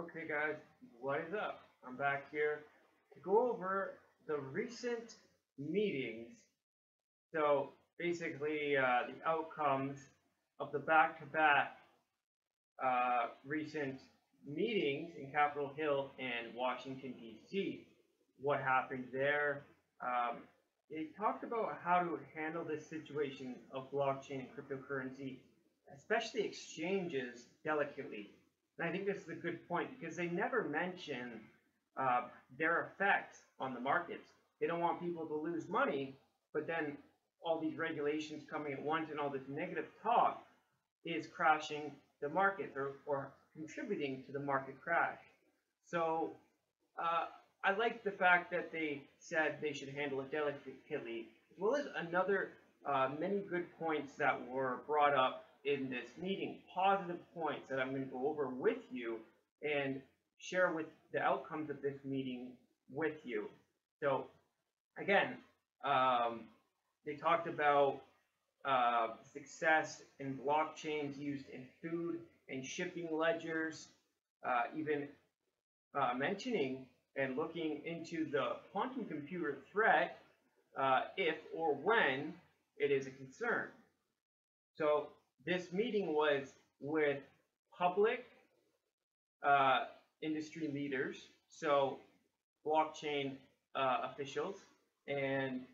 Okay guys, what is up? I'm back here to go over the recent meetings. So basically the outcomes of the back-to-back recent meetings in Capitol Hill and Washington D.C. What happened there? They talked about how to handle this situation of blockchain and cryptocurrency, especially exchanges, delicately. And I think this is a good point because they never mention their effects on the markets. They don't want people to lose money, but then all these regulations coming at once and all this negative talk is crashing the market or contributing to the market crash. So I like the fact that they said they should handle it delicately, as well as many good points that were brought up in this meeting, positive points that I'm going to go over with you and share with the outcomes of this meeting with you. So again, they talked about success in blockchains used in food and shipping ledgers, even mentioning and looking into the quantum computer threat if or when it is a concern. So this meeting was with public industry leaders, so blockchain officials and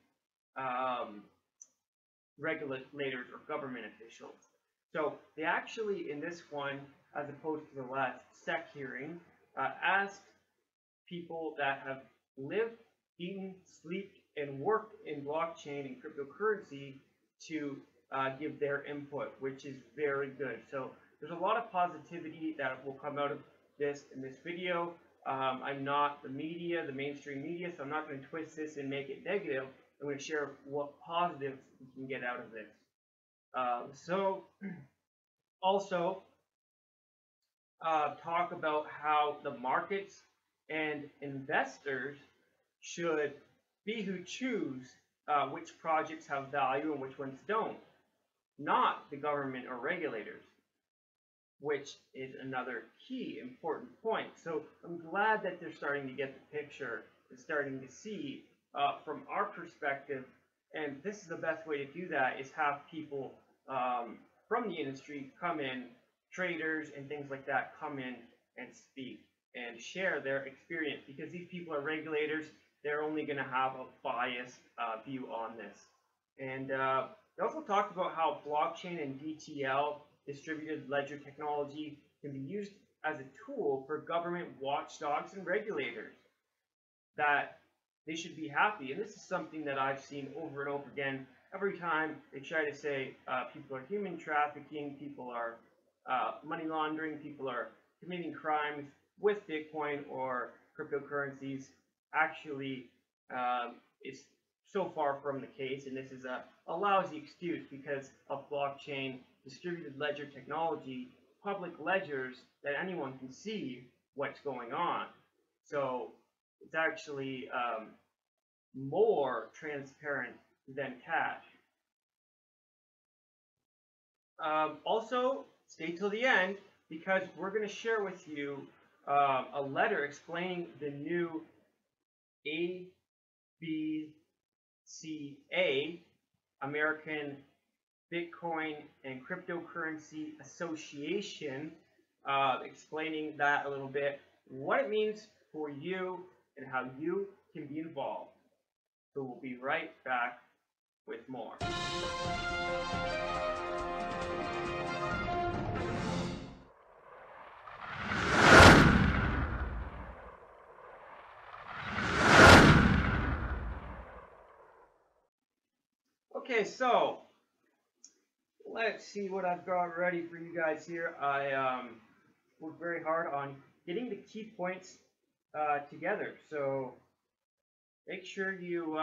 regulators or government officials. So they actually, in this one, as opposed to the last SEC hearing, asked people that have lived, eaten, slept, and worked in blockchain and cryptocurrency to give their input, which is very good. So there's a lot of positivity that will come out of this in this video. I'm not the media, the mainstream media, so I'm not going to twist this and make it negative. I'm going to share what positives we can get out of this. Also talk about how the markets and investors should be who choose which projects have value and which ones don't, not the government or regulators, which is another key important point. So I'm glad that they're starting to get the picture and starting to see from our perspective, and this is the best way to do that, is have people from the industry come in, traders and things like that come in and speak and share their experience, because these people are regulators. They're only going to have a biased view on this. And they also talked about how blockchain and DTL, distributed ledger technology, can be used as a tool for government watchdogs and regulators, that they should be happy. And this is something that I've seen over and over again. Every time they try to say people are human trafficking, people are money laundering, people are committing crimes with Bitcoin or cryptocurrencies, actually is so far from the case. And this is a lousy excuse because of blockchain, distributed ledger technology, public ledgers that anyone can see what's going on. So it's actually more transparent than cash. Also, stay till the end, because we're going to share with you a letter explaining the new ABCA, American Bitcoin and Cryptocurrency Association, explaining that a little bit, what it means for you and how you can be involved. So we'll be right back with more. Okay, so let's see what I've got ready for you guys here. I worked very hard on getting the key points together. So make sure you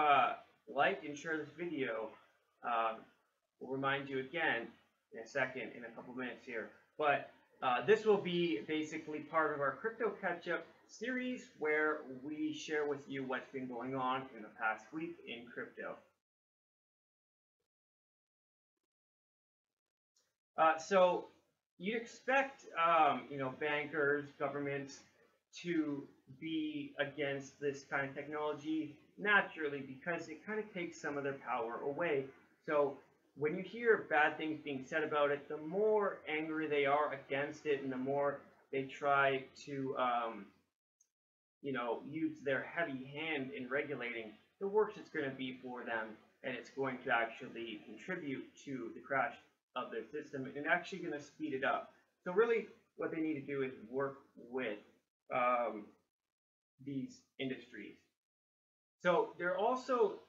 like and share this video. We'll remind you again in a second, in a couple minutes here. But this will be basically part of our Crypto Catch-Up series, where we share with you what's been going on in the past week in crypto. So you'd expect, bankers, governments to be against this kind of technology naturally, because it kind of takes some of their power away. So when you hear bad things being said about it, the more angry they are against it, and the more they try to, use their heavy hand in regulating, the worse it's going to be for them, and it's going to actually contribute to the crash of their system, and actually going to speed it up. So really, what they need to do is work with these industries. So they're also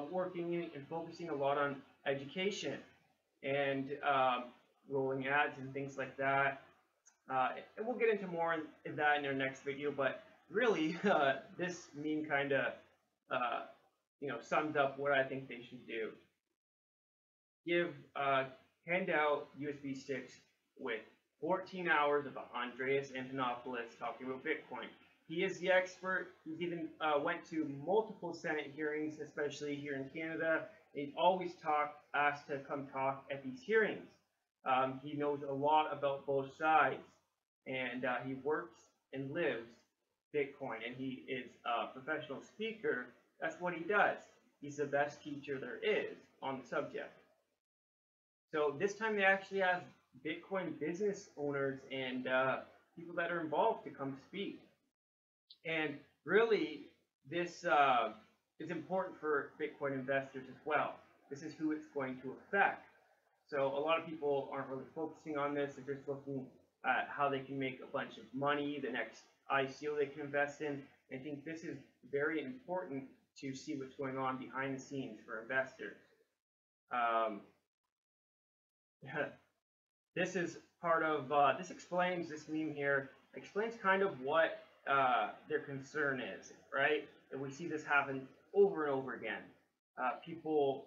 working and focusing a lot on education and rolling ads and things like that. And we'll get into more in that in our next video, but really this meme kind of sums up what I think they should do. Hand out USB sticks with 14 hours of Andreas Antonopoulos talking about Bitcoin. He is the expert. He's even went to multiple Senate hearings, especially here in Canada. He's always asked to come talk at these hearings. He knows a lot about both sides, and he works and lives Bitcoin, and he is a professional speaker. That's what he does. He's the best teacher there is on the subject. So this time they actually asked Bitcoin business owners and people that are involved to come speak. And really, this is important for Bitcoin investors as well. This is who it's going to affect. So a lot of people aren't really focusing on this. They're just looking at how they can make a bunch of money, the next ICO they can invest in. I think this is very important to see what's going on behind the scenes for investors. This is part of, this explains, this meme here, explains kind of what their concern is, right? And we see this happen over and over again. People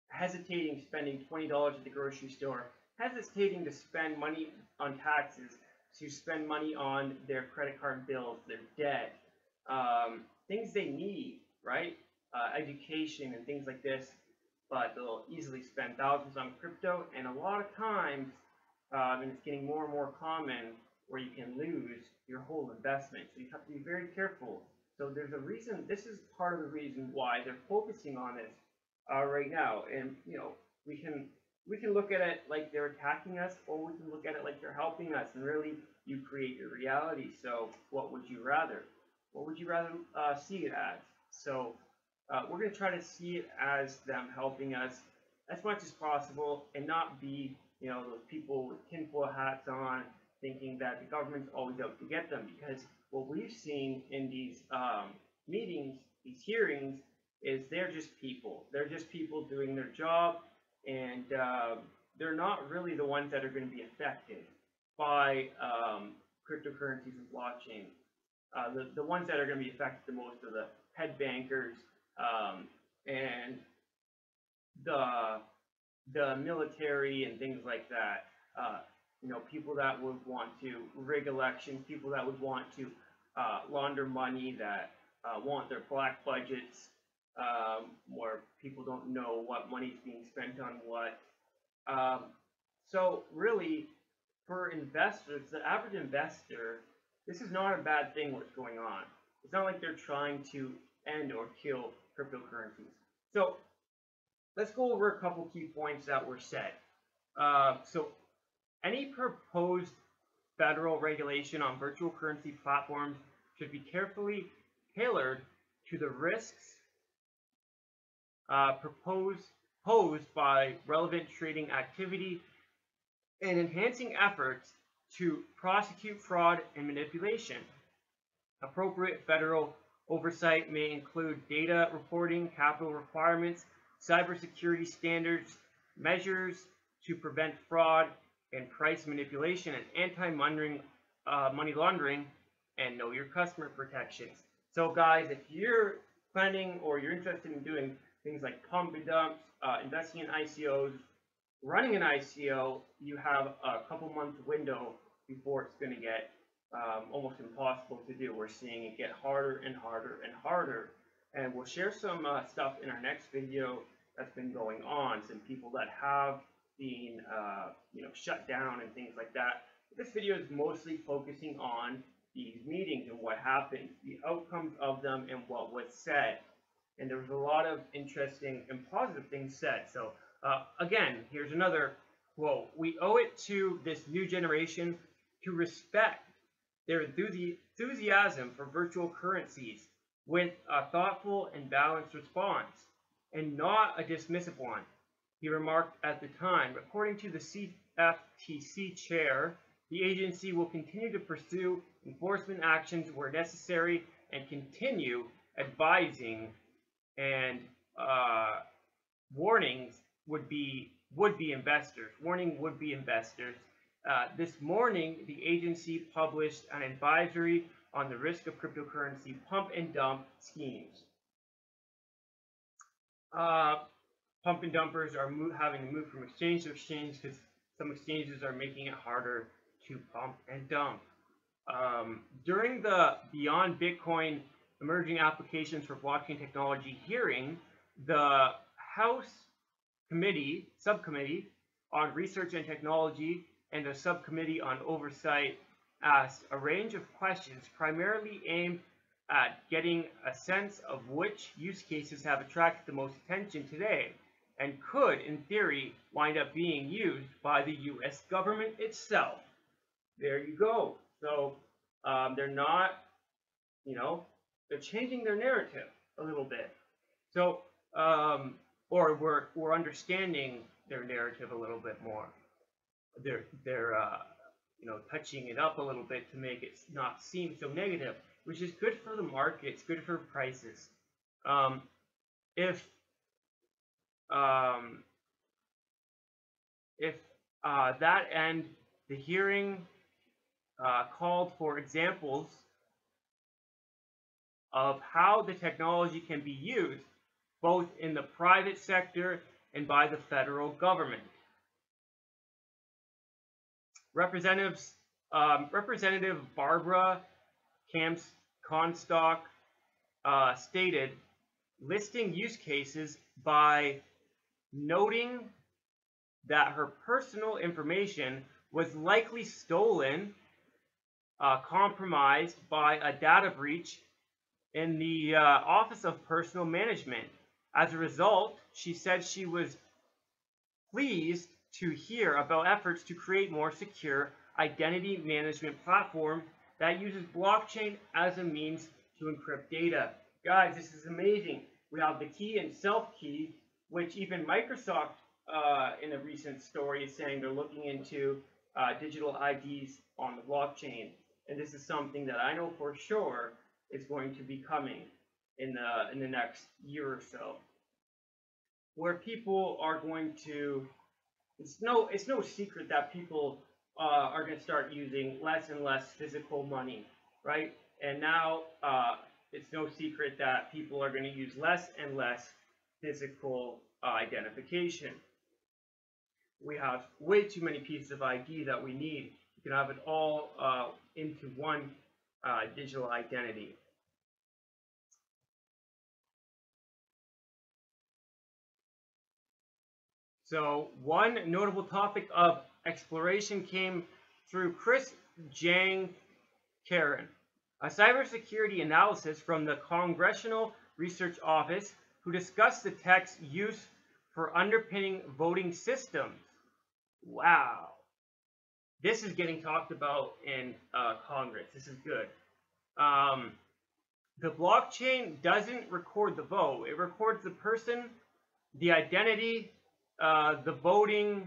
hesitating spending $20 at the grocery store, hesitating to spend money on taxes, to spend money on their credit card bills, their debt, things they need, right? Education and things like this, but they'll easily spend thousands on crypto, and a lot of times, and it's getting more and more common, where you can lose your whole investment. So you have to be very careful. So there's a reason, this is part of the reason why they're focusing on this right now. And we can look at it like they're attacking us, or we can look at it like they're helping us, and really you create your reality. So what would you rather? What would you rather see it as? So we're going to try to see it as them helping us as much as possible, and not be those people with tinfoil hats on, thinking that the government's always out to get them. Because what we've seen in these meetings, these hearings, is they're just people. They're just people doing their job, and they're not really the ones that are going to be affected by cryptocurrencies and blockchain. The ones that are going to be affected the most are the head bankers and the military and things like that. People that would want to rig elections, people that would want to launder money, that want their black budgets, where people don't know what money's being spent on what. So really, for investors, the average investor, this is not a bad thing what's going on. It's not like they're trying to end or kill cryptocurrencies. So let's go over a couple key points that were said. So any proposed federal regulation on virtual currency platforms should be carefully tailored to the risks posed by relevant trading activity, and enhancing efforts to prosecute fraud and manipulation. Appropriate federal oversight may include data reporting, capital requirements, cybersecurity standards, measures to prevent fraud and price manipulation, and anti-money laundering, and know your customer protections. So guys, if you're planning or you're interested in doing things like pump and dumps, investing in ICOs, running an ICO, you have a couple month window before it's going to get almost impossible to do. We're seeing it get harder and harder and harder. And we'll share some stuff in our next video that's been going on, some people that have been shut down and things like that. This video is mostly focusing on these meetings and what happened, the outcomes of them, and what was said. And there was a lot of interesting and positive things said. So again, here's another quote. We owe it to this new generation to respect their enthusiasm for virtual currencies with a thoughtful and balanced response, and not a dismissive one, he remarked at the time. According to the CFTC chair, the agency will continue to pursue enforcement actions where necessary and continue advising and warning would-be investors. This morning, the agency published an advisory on the risk of cryptocurrency pump and dump schemes. Pump and dumpers are having to move from exchange to exchange because some exchanges are making it harder to pump and dump. During the Beyond Bitcoin Emerging Applications for Blockchain Technology hearing, the House Subcommittee on Research and Technology and the Subcommittee on Oversight asked a range of questions primarily aimed at getting a sense of which use cases have attracted the most attention today and could, in theory, wind up being used by the U.S. government itself. There you go. So they're not, they're changing their narrative a little bit. So, or we're understanding their narrative a little bit more. They're touching it up a little bit to make it not seem so negative, which is good for the markets, good for prices. If that end, the hearing called for examples of how the technology can be used both in the private sector and by the federal government. Representative Barbara Comstock stated, listing use cases by noting that her personal information was likely stolen, compromised by a data breach in the Office of Personnel Management. As a result, she said she was pleased to hear about efforts to create more secure identity management platform that uses blockchain as a means to encrypt data. Guys, this is amazing. We have the key and self-key, which even Microsoft in a recent story is saying they're looking into digital IDs on the blockchain. And this is something that I know for sure is going to be coming in the next year or so, where people are going to, it's no secret that people are going to start using less and less physical money, right? And now it's no secret that people are going to use less and less physical identification. We have way too many pieces of ID that we need. You can have it all into one digital identity. So one notable topic of exploration came through Chris Jang-Karen, a cybersecurity analysis from the Congressional Research Office, who discussed the tech's use for underpinning voting systems. Wow. This is getting talked about in Congress. This is good. The blockchain doesn't record the vote. It records the person, the identity, the voting,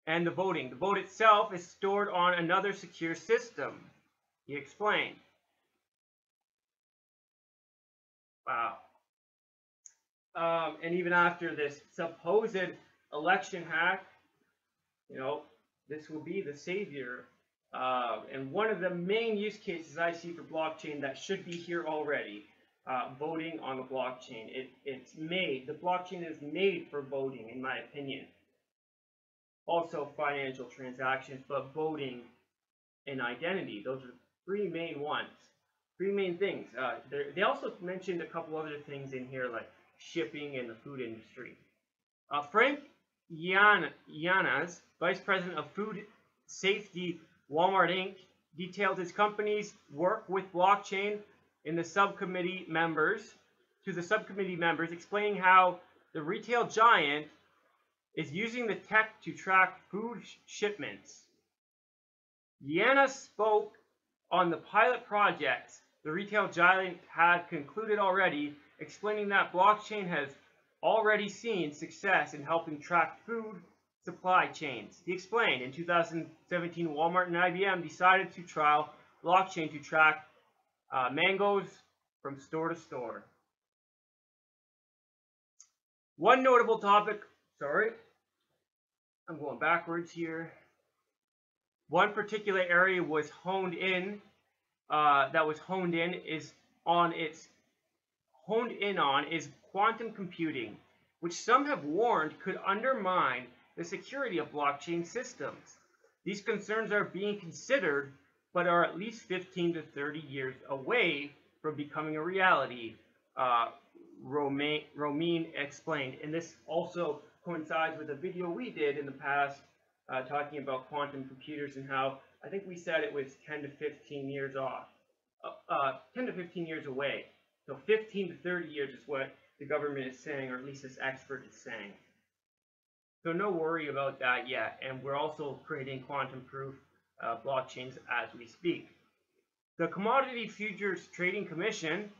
and the voting. The vote itself is stored on another secure system, he explained. Wow. And even after this supposed election hack, this will be the savior. And one of the main use cases I see for blockchain that should be here already, voting on the blockchain. The blockchain is made for voting, in my opinion. Also financial transactions, but voting and identity. Those are three main ones. Three main things. They also mentioned a couple other things in here, like shipping and the food industry. Frank Llanas, Vice President of Food Safety, Walmart Inc., detailed his company's work with blockchain in the subcommittee members, explaining how the retail giant is using the tech to track food shipments. Yana spoke on the pilot projects the retail giant had concluded already, explaining that blockchain has already seen success in helping track food supply chains. He explained, in 2017, Walmart and IBM decided to trial blockchain to track mangoes from store to store. One notable topic, I'm going backwards here. One particular area was honed in is quantum computing, which some have warned could undermine the security of blockchain systems. These concerns are being considered, but are at least 15 to 30 years away from becoming a reality, Romine explained. And this also coincides with a video we did in the past talking about quantum computers and how I think we said it was 10 to 15 years off, 10 to 15 years away. So 15 to 30 years is what the government is saying, or at least this expert is saying. So no worry about that yet. And we're also creating quantum-proof blockchains as we speak. The Commodity Futures Trading Commission,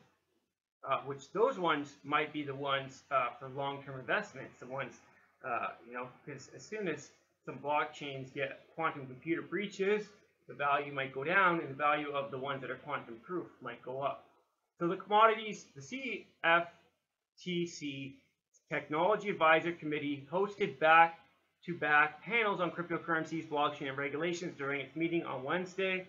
which those ones might be the ones for long-term investments, the ones, because as soon as some blockchains get quantum computer breaches, the value might go down and the value of the ones that are quantum proof might go up. So the CFTC Technology Advisor Committee hosted back-to-back panels on cryptocurrencies, blockchain, and regulations during its meeting on Wednesday.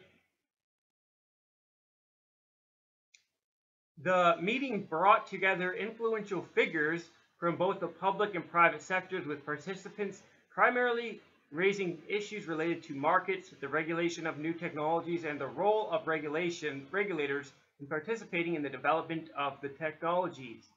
The meeting brought together influential figures from both the public and private sectors, with participants primarily raising issues related to markets, the regulation of new technologies, and the role of regulators in participating in the development of the technologies.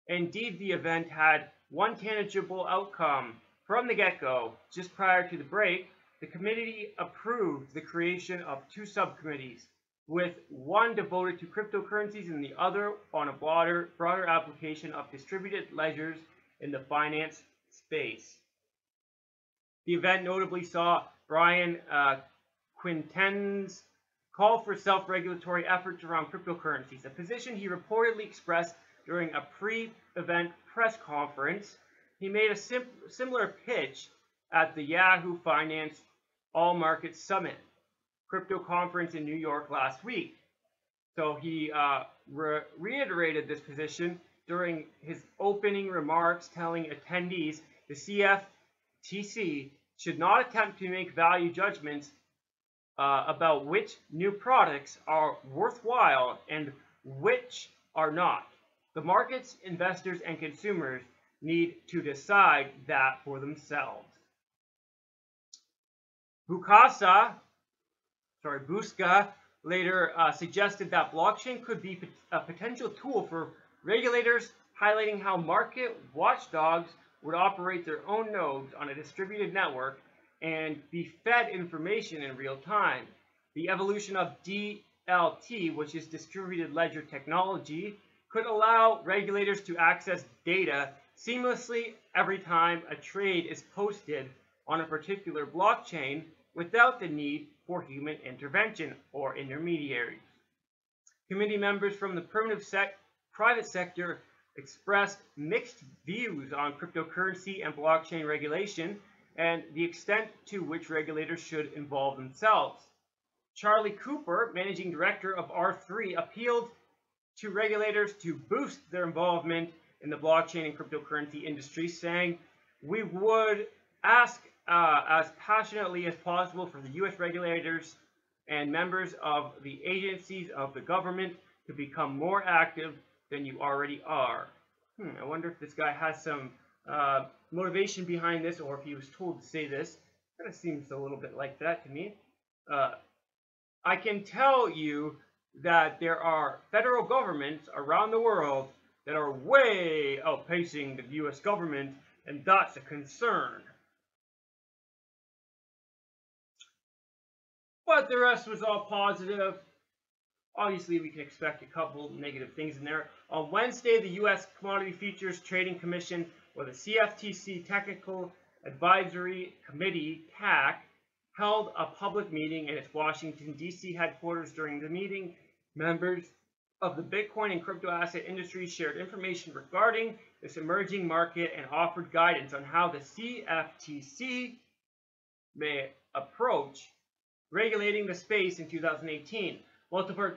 Indeed, the event had one tangible outcome from the get-go. Just prior to the break, the committee approved the creation of two subcommittees, with one devoted to cryptocurrencies and the other on a broader application of distributed ledgers in the finance space. The event notably saw Brian Quinten's call for self-regulatory efforts around cryptocurrencies, a position he reportedly expressed during a pre-event press conference. He made a similar pitch at the Yahoo Finance All Markets Summit crypto conference in New York last week. So he reiterated this position during his opening remarks, telling attendees the CFTC should not attempt to make value judgments about which new products are worthwhile and which are not. The markets, investors, and consumers need to decide that for themselves. Busca later suggested that blockchain could be a potential tool for regulators, highlighting how market watchdogs would operate their own nodes on a distributed network and be fed information in real time. The evolution of DLT, which is distributed ledger technology, could allow regulators to access data seamlessly every time a trade is posted on a particular blockchain without the need for human intervention or intermediaries. Committee members from the private sector expressed mixed views on cryptocurrency and blockchain regulation and the extent to which regulators should involve themselves. Charlie Cooper, managing director of R3, appealed to regulators to boost their involvement in the blockchain and cryptocurrency industry, saying, "We would ask as passionately as possible for the U.S. regulators and members of the agencies of the government to become more active than you already are." I wonder if this guy has some motivation behind this, or if he was told to say this. Kind of seems a little bit like that to me. I can tell you that there are federal governments around the world that are way outpacing the U.S. government, and that's a concern. but the rest was all positive. Obviously, we can expect a couple negative things in there. On Wednesday, the U.S. Commodity Futures Trading Commission, or the CFTC Technical Advisory Committee, TAC, held a public meeting in its Washington, D.C. headquarters. During the meeting, members of the Bitcoin and crypto asset industry shared information regarding this emerging market and offered guidance on how the CFTC may approach regulating the space in 2018. Multiple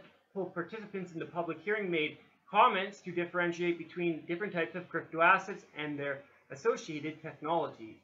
participants in the public hearing made comments to differentiate between different types of crypto assets and their associated technologies.